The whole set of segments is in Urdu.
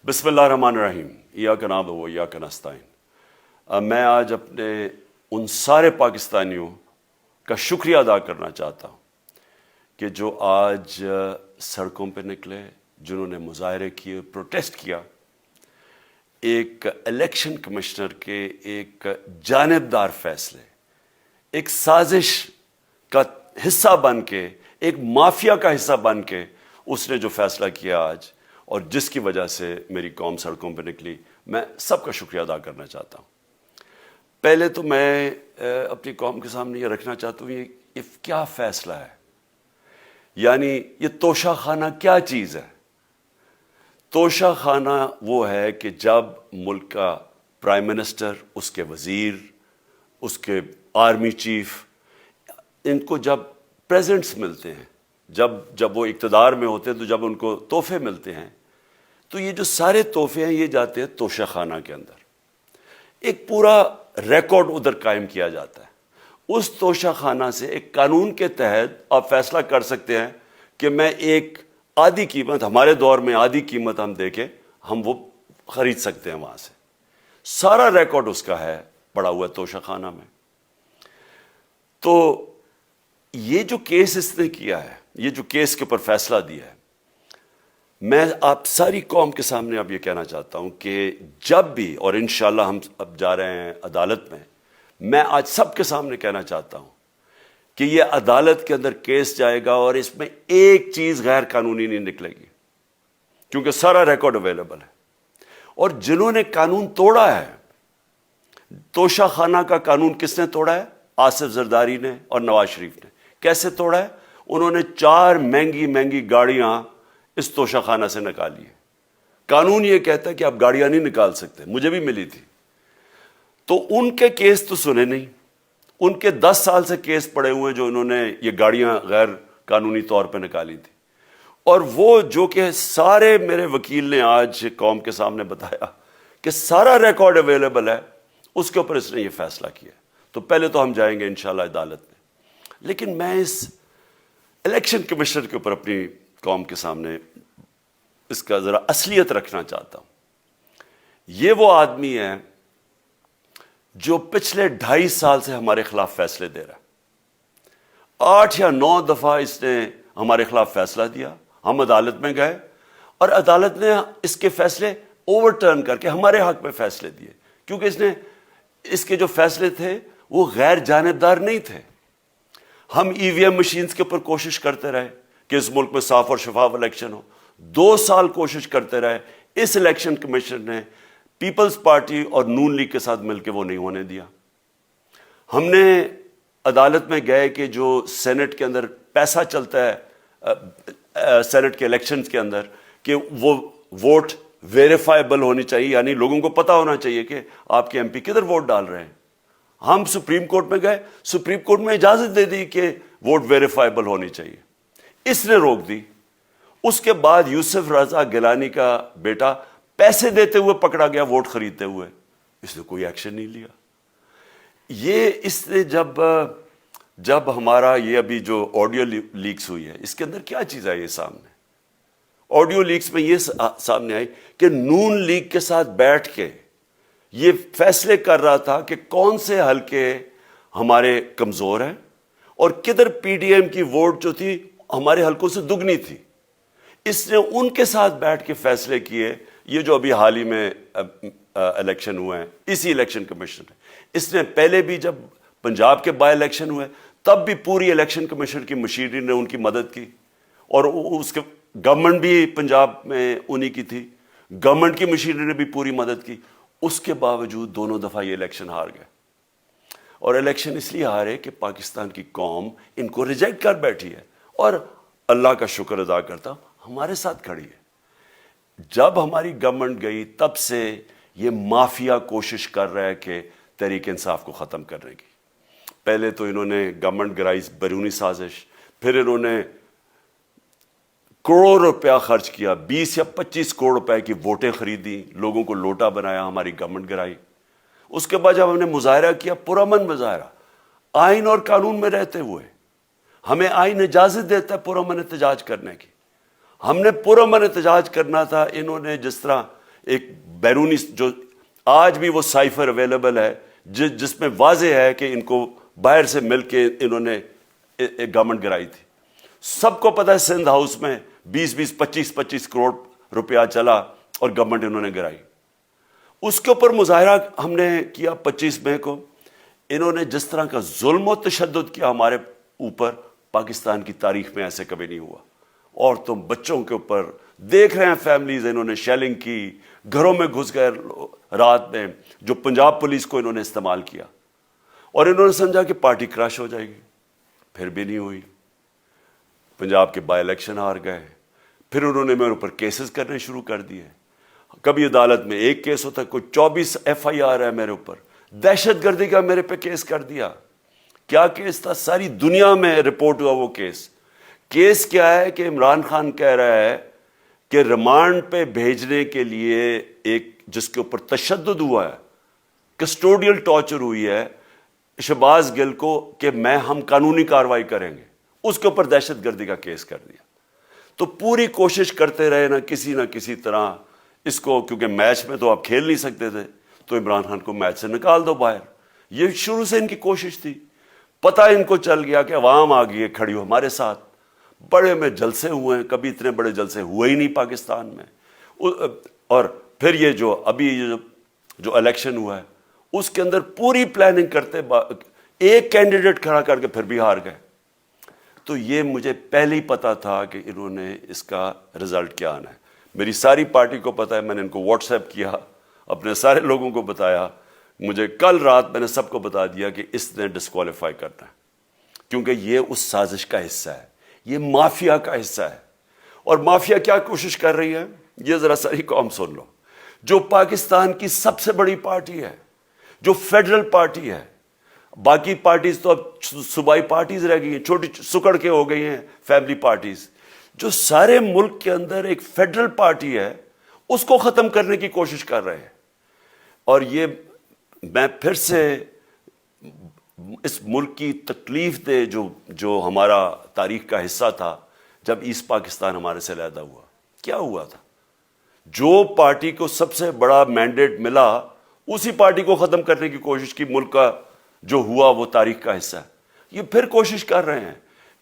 بسم اللہ الرحمن الرحیم ایاک نعبد و ایاک نستعین۔ میں آج اپنے ان سارے پاکستانیوں کا شکریہ ادا کرنا چاہتا ہوں کہ جو آج سڑکوں پہ نکلے، جنہوں نے مظاہرے کیے، پروٹیسٹ کیا، ایک الیکشن کمشنر کے ایک جانبدار فیصلے، ایک سازش کا حصہ بن کے، ایک مافیا کا حصہ بن کے اس نے جو فیصلہ کیا آج، اور جس کی وجہ سے میری قوم سڑکوں پہ نکلی، میں سب کا شکریہ ادا کرنا چاہتا ہوں۔ پہلے تو میں اپنی قوم کے سامنے یہ رکھنا چاہتا ہوں یہ کیا فیصلہ ہے، یعنی یہ توشہ خانہ کیا چیز ہے؟ توشہ خانہ وہ ہے کہ جب ملک کا پرائم منسٹر، اس کے وزیر، اس کے آرمی چیف، ان کو جب پریزنٹس ملتے ہیں، جب وہ اقتدار میں ہوتے ہیں، تو جب ان کو تحفے ملتے ہیں، تو یہ جو سارے تحفے ہیں یہ جاتے ہیں توشہ خانہ کے اندر۔ ایک پورا ریکارڈ ادھر قائم کیا جاتا ہے۔ اس توشہ خانہ سے ایک قانون کے تحت آپ فیصلہ کر سکتے ہیں کہ میں ایک آدھی قیمت، ہمارے دور میں آدھی قیمت ہم دے کے ہم وہ خرید سکتے ہیں وہاں سے۔ سارا ریکارڈ اس کا ہے پڑا ہوا ہے توشہ خانہ میں۔ تو یہ جو کیس اس نے کیا ہے، یہ جو کیس کے اوپر فیصلہ دیا ہے، میں آپ ساری قوم کے سامنے اب یہ کہنا چاہتا ہوں کہ جب بھی، اور انشاءاللہ ہم اب جا رہے ہیں عدالت میں آج سب کے سامنے کہنا چاہتا ہوں کہ یہ عدالت کے اندر کیس جائے گا اور اس میں ایک چیز غیر قانونی نہیں نکلے گی، کیونکہ سارا ریکارڈ اویلیبل ہے۔ اور جنہوں نے قانون توڑا ہے، توشہ خانہ کا قانون کس نے توڑا ہے؟ آصف زرداری نے اور نواز شریف نے۔ کیسے توڑا ہے؟ انہوں نے 4 مہنگی گاڑیاں اس توشہ خانہ سے نکالی ہیں۔ قانون یہ کہتا ہے کہ آپ گاڑیاں نہیں نکال سکتے، مجھے بھی ملی تھی۔ تو ان کے کیس تو سنے نہیں، ان کے 10 سال سے کیس پڑے ہوئے جو انہوں نے یہ گاڑیاں غیر قانونی طور پہ نکالی تھی۔ اور وہ جو کہ سارے میرے وکیل نے آج قوم کے سامنے بتایا کہ سارا ریکارڈ اویلیبل ہے، اس کے اوپر اس نے یہ فیصلہ کیا۔ تو پہلے تو ہم جائیں گے انشاءاللہ عدالت میں، لیکن میں اس الیکشن کمیشنر کے اوپر اپنی قوم کے سامنے اس کا ذرا اصلیت رکھنا چاہتا ہوں۔ یہ وہ آدمی ہے جو پچھلے 2.5 سال سے ہمارے خلاف فیصلے دے رہا ہے۔ 8 یا 9 دفعہ اس نے ہمارے خلاف فیصلہ دیا، ہم عدالت میں گئے اور عدالت نے اس کے فیصلے اوور ٹرن کر کے ہمارے حق میں فیصلے دیے، کیونکہ اس کے جو فیصلے تھے وہ غیر جانبدار نہیں تھے۔ ہم ای وی ایم مشینز کے اوپر کوشش کرتے رہے کہ اس ملک میں صاف اور شفاف الیکشن ہو، 2 سال کوشش کرتے رہے۔ اس الیکشن کمیشن نے پیپلز پارٹی اور نون لیگ کے ساتھ مل کے وہ نہیں ہونے دیا۔ ہم نے عدالت میں گئے کہ جو سینٹ کے اندر پیسہ چلتا ہے، سینٹ کے الیکشنز کے اندر، کہ وہ ووٹ ویریفائبل ہونی چاہیے، یعنی لوگوں کو پتہ ہونا چاہیے کہ آپ کے ایم پی کدھر ووٹ ڈال رہے ہیں۔ ہم سپریم کورٹ میں گئے، سپریم کورٹ میں اجازت دے دی کہ ووٹ ویریفائبل ہونی چاہیے، اس نے روک دی۔ اس کے بعد یوسف رضا گیلانی کا بیٹا پیسے دیتے ہوئے پکڑا گیا ووٹ خریدتے ہوئے، اس نے کوئی ایکشن نہیں لیا۔ یہ اس نے جب ہمارا یہ ابھی جو آڈیو لیکس ہوئی ہے، اس کے اندر کیا چیز آئی ہے سامنے؟ آڈیو لیکس میں یہ سامنے آئی کہ نون لیگ کے ساتھ بیٹھ کے یہ فیصلے کر رہا تھا کہ کون سے حلقے ہمارے کمزور ہیں اور کدھر پی ڈی ایم کی ووٹ جو تھی ہمارے حلقوں سے دگنی تھی۔ اس نے ان کے ساتھ بیٹھ کے فیصلے کیے۔ یہ جو ابھی حال ہی میں الیکشن ہوئے ہیں، اسی الیکشن کمیشن نے، اس نے پہلے بھی جب پنجاب کے بائی الیکشن ہوئے تب بھی پوری الیکشن کمیشن کی مشینری نے ان کی مدد کی، اور اس کے گورنمنٹ بھی پنجاب میں انہی کی تھی، گورنمنٹ کی مشینری نے بھی پوری مدد کی۔ اس کے باوجود دونوں دفعہ یہ الیکشن ہار گئے، اور الیکشن اس لیے ہارے کہ پاکستان کی قوم ان کو ریجیکٹ کر بیٹھی ہے، اور اللہ کا شکر ادا کرتا ہوں ہمارے ساتھ کھڑی ہے۔ جب ہماری گورنمنٹ گئی تب سے یہ مافیا کوشش کر رہا ہے کہ تحریک انصاف کو ختم کرنے کی۔ پہلے تو انہوں نے گورنمنٹ گرائی بیرونی سازش، پھر انہوں نے کروڑ روپیہ خرچ کیا، 20 یا 25 کروڑ روپے کی ووٹیں خریدی، لوگوں کو لوٹا بنایا، ہماری گورنمنٹ گرائی۔ اس کے بعد جب ہم نے مظاہرہ کیا، پرامن مظاہرہ، آئین اور قانون میں رہتے ہوئے، ہمیں آئین اجازت دیتا ہے پرامن احتجاج کرنے کی، ہم نے پرامن احتجاج کرنا تھا۔ انہوں نے جس طرح ایک بیرونی جو آج بھی وہ سائفر اویلیبل ہے جس میں واضح ہے کہ ان کو باہر سے مل کے انہوں نے ایک گورنمنٹ گرائی تھی. سب کو پتہ ہے سندھ ہاؤس میں 20-25 کروڑ روپیہ چلا اور گورنمنٹ انہوں نے گرائی. اس کے اوپر مظاہرہ ہم نے کیا 25 مئی کو. انہوں نے جس طرح کا ظلم و تشدد کیا ہمارے اوپر پاکستان کی تاریخ میں ایسے کبھی نہیں ہوا. عورتوں بچوں کے اوپر دیکھ رہے ہیں فیملیز, انہوں نے شیلنگ کی, گھروں میں گھس گئے رات میں, جو پنجاب پولیس کو انہوں نے استعمال کیا, اور انہوں نے سمجھا کہ پارٹی کراش ہو جائے گی. پھر بھی نہیں ہوئی. پنجاب کے بائی الیکشن ہار گئے. پھر انہوں نے میرے اوپر کیسز کرنے شروع کر دیے. کبھی عدالت میں ایک کیس ہوتا ہے, کوئی 24 FIR ہے میرے اوپر. دہشت گردی کا میرے پہ کیس کر دیا. کیا کیس تھا؟ ساری دنیا میں رپورٹ ہوا وہ کیس. کیس کیا ہے کہ عمران خان کہہ رہا ہے کہ ریمانڈ پہ بھیجنے کے لیے ایک جس کے اوپر تشدد ہوا ہے, کسٹوڈیل ٹارچر ہوئی ہے شہباز گل کو, کہ ہم قانونی کارروائی کریں گے. اس کے اوپر دہشت گردی کا کیس کر دیا. تو پوری کوشش کرتے رہے نہ کسی طرح اس کو, کیونکہ میچ میں تو آپ کھیل نہیں سکتے تھے, تو عمران خان کو میچ سے نکال دو باہر. یہ شروع سے ان کی کوشش تھی. پتہ ان کو چل گیا کہ عوام آ گئی ہے کھڑی ہو ہمارے ساتھ. بڑے میں جلسے ہوئے ہیں, کبھی اتنے بڑے جلسے ہوئے ہی نہیں پاکستان میں. اور پھر یہ جو ابھی جو الیکشن ہوا ہے اس کے اندر پوری پلاننگ کرتے ایک کینڈیڈیٹ کھڑا کر کے پھر بھی ہار گئے. تو یہ مجھے پہلے ہی پتا تھا کہ انہوں نے اس کا رزلٹ کیا آنا ہے. میری ساری پارٹی کو پتا ہے, میں نے ان کو واٹس ایپ کیا, اپنے سارے لوگوں کو بتایا. مجھے کل رات میں نے سب کو بتا دیا کہ اس نے ڈسکوالیفائی کرنا ہے, کیونکہ یہ اس سازش کا حصہ ہے, یہ مافیا کا حصہ ہے. اور مافیا کیا کوشش کر رہی ہے یہ ذرا ساری قوم سن لو. جو پاکستان کی سب سے بڑی پارٹی ہے, جو فیڈرل پارٹی ہے, باقی پارٹیز تو اب صوبائی پارٹیز رہ گئی ہیں, چھوٹی سکڑ کے ہو گئی ہیں فیملی پارٹیز. جو سارے ملک کے اندر ایک فیڈرل پارٹی ہے اس کو ختم کرنے کی کوشش کر رہے ہیں. اور یہ میں پھر سے اس ملک کی تکلیف دے جو ہمارا تاریخ کا حصہ تھا, جب ایسٹ پاکستان ہمارے سے علیحدہ ہوا, کیا ہوا تھا؟ جو پارٹی کو سب سے بڑا مینڈیٹ ملا اسی پارٹی کو ختم کرنے کی کوشش کی. ملک کا جو ہوا وہ تاریخ کا حصہ ہے. یہ پھر کوشش کر رہے ہیں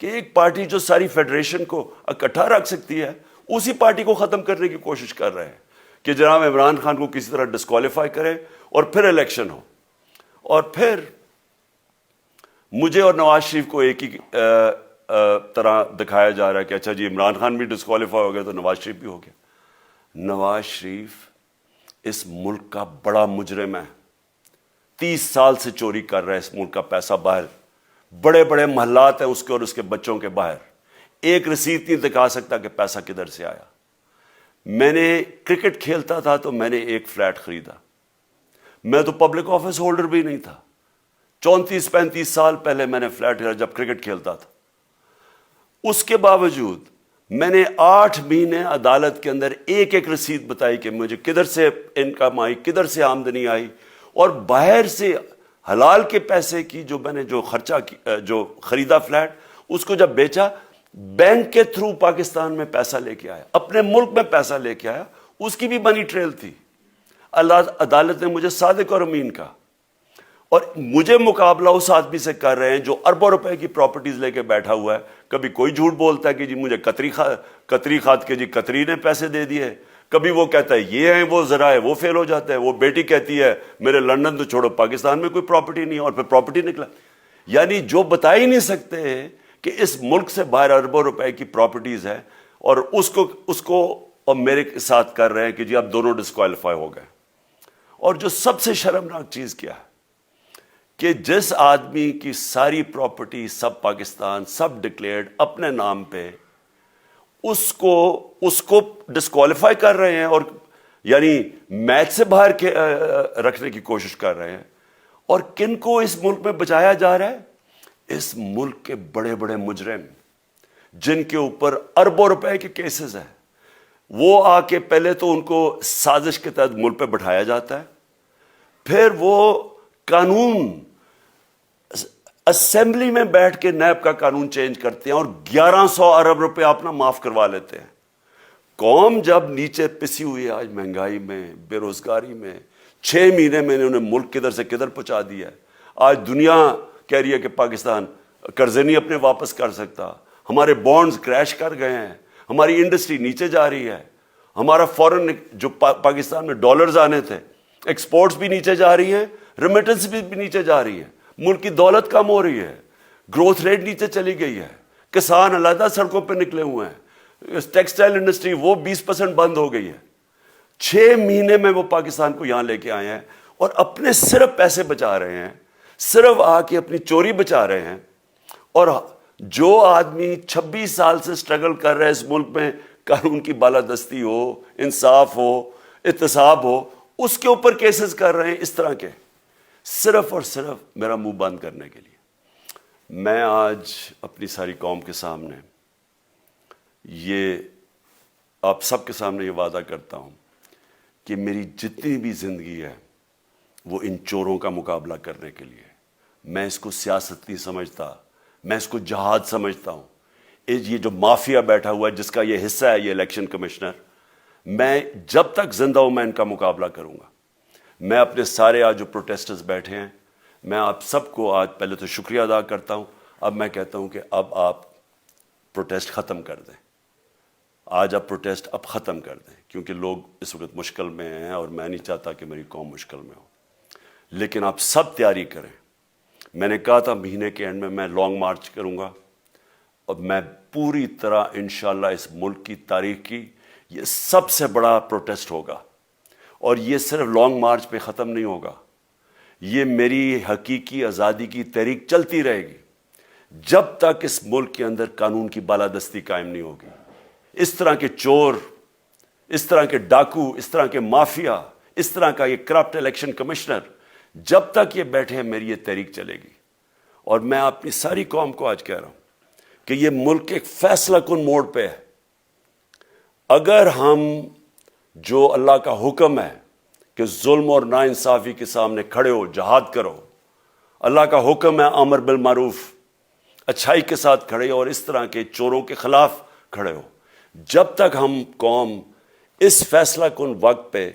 کہ ایک پارٹی جو ساری فیڈریشن کو اکٹھا رکھ سکتی ہے اسی پارٹی کو ختم کرنے کی کوشش کر رہے ہیں کہ جناب عمران خان کو کسی طرح ڈسکوالیفائی کرے اور پھر الیکشن ہو. اور پھر مجھے اور نواز شریف کو ایک ہی طرح دکھایا جا رہا ہے کہ اچھا جی عمران خان بھی ڈسکوالیفائی ہو گیا تو نواز شریف بھی ہو گیا. نواز شریف اس ملک کا بڑا مجرم ہے. 30 سال سے چوری کر رہا ہے اس ملک کا پیسہ باہر. بڑے بڑے محلات ہیں اس کے اور اس کے بچوں کے باہر. ایک رسید نہیں دکھا سکتا کہ پیسہ کدھر سے آیا. میں نے کرکٹ کھیلتا تھا تو میں نے ایک فلیٹ خریدا. میں تو پبلک آفس ہولڈر بھی نہیں تھا. 34-35 سال پہلے میں نے فلیٹ خریدا جب کرکٹ کھیلتا تھا. اس کے باوجود میں نے 8 مہینے عدالت کے اندر ایک ایک رسید بتائی کہ مجھے کدھر سے انکم آئی, کدھر سے آمدنی آئی, اور باہر سے حلال کے پیسے کی جو میں نے جو خرچہ جو خریدا فلیٹ اس کو جب بیچا بینک کے تھرو پاکستان میں پیسہ لے کے آیا, اپنے ملک میں پیسہ لے کے آیا. اس کی بھی منی ٹریل تھی. عدالت نے مجھے صادق اور امین کا, اور مجھے مقابلہ اس آدمی سے کر رہے ہیں جو اربوں روپے کی پراپرٹیز لے کے بیٹھا ہوا ہے. کبھی کوئی جھوٹ بولتا ہے کہ جی مجھے قطری کھاد کے جی قطری نے پیسے دے دیے, کبھی وہ کہتا ہے یہ ہیں وہ ذرائع, وہ فیل ہو جاتا ہے. وہ بیٹی کہتی ہے میرے لندن تو چھوڑو پاکستان میں کوئی پراپرٹی نہیں ہے, اور پھر پراپرٹی نکلا. یعنی جو بتا ہی نہیں سکتے کہ اس ملک سے باہر اربوں روپے کی پراپرٹیز ہے, اور اس کو اور میرے ساتھ کر رہے ہیں کہ جی آپ دونوں ڈسکوالیفائی ہو گئے. اور جو سب سے شرمناک چیز کیا ہے کہ جس آدمی کی ساری پراپرٹی سب پاکستان سب ڈکلیئرڈ اپنے نام پہ, اس کو ڈسکوالیفائی کر رہے ہیں, اور یعنی میچ سے باہر رکھنے کی کوشش کر رہے ہیں. اور کن کو اس ملک میں بچایا جا رہا ہے؟ اس ملک کے بڑے بڑے مجرم جن کے اوپر اربوں روپے کے کیسز ہیں, وہ آ کے پہلے تو ان کو سازش کے تحت ملک پہ بٹھایا جاتا ہے, پھر وہ قانون اسمبلی میں بیٹھ کے نیب کا قانون چینج کرتے ہیں اور 1100 ارب روپے اپنا معاف کروا لیتے ہیں. قوم جب نیچے پسی ہوئی ہے آج مہنگائی میں, بے روزگاری میں, 6 مہینے میں انہوں نے ملک کدھر سے کدھر پہنچا دیا ہے. آج دنیا کہہ رہی ہے کہ پاکستان قرضے نہیں اپنے واپس کر سکتا, ہمارے بانڈز کریش کر گئے ہیں, ہماری انڈسٹری نیچے جا رہی ہے, ہمارا فورن جو پاکستان میں ڈالرز آنے تھے ایکسپورٹس بھی نیچے جا رہی ہیں, ریمیٹنس بھی نیچے جا رہی ہے, ملک کی دولت کم ہو رہی ہے, گروتھ ریٹ نیچے چلی گئی ہے, کسان علیحدہ سڑکوں پہ نکلے ہوئے ہیں, ٹیکسٹائل انڈسٹری وہ 20% بند ہو گئی ہے. 6 مہینے میں وہ پاکستان کو یہاں لے کے آئے ہیں اور اپنے صرف پیسے بچا رہے ہیں, صرف آ کے اپنی چوری بچا رہے ہیں. اور جو آدمی 26 سال سے سٹرگل کر رہے ہیں اس ملک میں, قانون کی بالادستی ہو, انصاف ہو, احتساب ہو, اس کے اوپر کیسز کر رہے ہیں اس طرح کے, صرف اور صرف میرا منہ بند کرنے کے لیے. میں آج اپنی ساری قوم کے سامنے یہ آپ سب کے سامنے یہ وعدہ کرتا ہوں کہ میری جتنی بھی زندگی ہے وہ ان چوروں کا مقابلہ کرنے کے لیے. میں اس کو سیاست نہیں سمجھتا, میں اس کو جہاد سمجھتا ہوں. یہ جو مافیا بیٹھا ہوا ہے جس کا یہ حصہ ہے یہ الیکشن کمشنر, میں جب تک زندہ ہوں میں ان کا مقابلہ کروں گا. میں اپنے سارے آج جو پروٹیسٹرز بیٹھے ہیں, میں آپ سب کو آج پہلے تو شکریہ ادا کرتا ہوں. اب میں کہتا ہوں کہ اب آپ پروٹیسٹ ختم کر دیں. آج آپ پروٹیسٹ اب ختم کر دیں, کیونکہ لوگ اس وقت مشکل میں ہیں اور میں نہیں چاہتا کہ میری قوم مشکل میں ہو. لیکن آپ سب تیاری کریں. میں نے کہا تھا مہینے کے اینڈ میں لانگ مارچ کروں گا, اور میں پوری طرح انشاءاللہ اس ملک کی تاریخ کی یہ سب سے بڑا پروٹیسٹ ہوگا. اور یہ صرف لانگ مارچ پہ ختم نہیں ہوگا, یہ میری حقیقی آزادی کی تحریک چلتی رہے گی جب تک اس ملک کے اندر قانون کی بالادستی قائم نہیں ہوگی. اس طرح کے چور, اس طرح کے ڈاکو, اس طرح کے مافیا, اس طرح کا یہ کرپٹ الیکشن کمشنر, جب تک یہ بیٹھے ہیں میری یہ تحریک چلے گی. اور میں اپنی ساری قوم کو آج کہہ رہا ہوں کہ یہ ملک ایک فیصلہ کن موڑ پہ ہے. اگر ہم جو اللہ کا حکم ہے کہ ظلم اور ناانصافی کے سامنے کھڑے ہو, جہاد کرو, اللہ کا حکم ہے امر بالمعروف, اچھائی کے ساتھ کھڑے ہو اور اس طرح کے چوروں کے خلاف کھڑے ہو, جب تک ہم قوم اس فیصلہ کن وقت پہ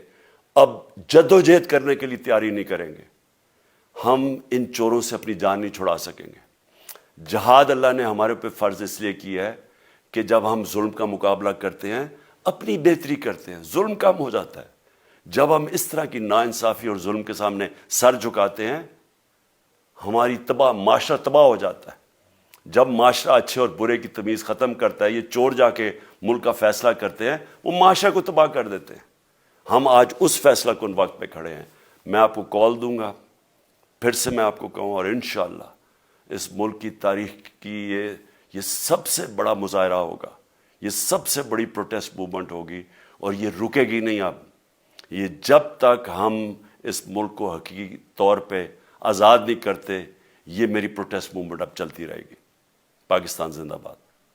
اب جدوجہد کرنے کے لیے تیاری نہیں کریں گے, ہم ان چوروں سے اپنی جان نہیں چھڑا سکیں گے. جہاد اللہ نے ہمارے پہ فرض اس لیے کیا ہے کہ جب ہم ظلم کا مقابلہ کرتے ہیں اپنی بہتری کرتے ہیں, ظلم کم ہو جاتا ہے. جب ہم اس طرح کی ناانصافی اور ظلم کے سامنے سر جھکاتے ہیں ہماری معاشرہ تباہ ہو جاتا ہے. جب معاشرہ اچھے اور برے کی تمیز ختم کرتا ہے, یہ چور جا کے ملک کا فیصلہ کرتے ہیں, وہ معاشرہ کو تباہ کر دیتے ہیں. ہم آج اس فیصلہ کن وقت پہ کھڑے ہیں. میں آپ کو کال دوں گا, پھر سے میں آپ کو کہوں, اور انشاءاللہ اس ملک کی تاریخ کی یہ سب سے بڑا مظاہرہ ہوگا, یہ سب سے بڑی پروٹیسٹ موومنٹ ہوگی, اور یہ رکے گی نہیں. اب یہ جب تک ہم اس ملک کو حقیقی طور پہ آزاد نہیں کرتے, یہ میری پروٹیسٹ موومنٹ اب چلتی رہے گی. پاکستان زندہ باد.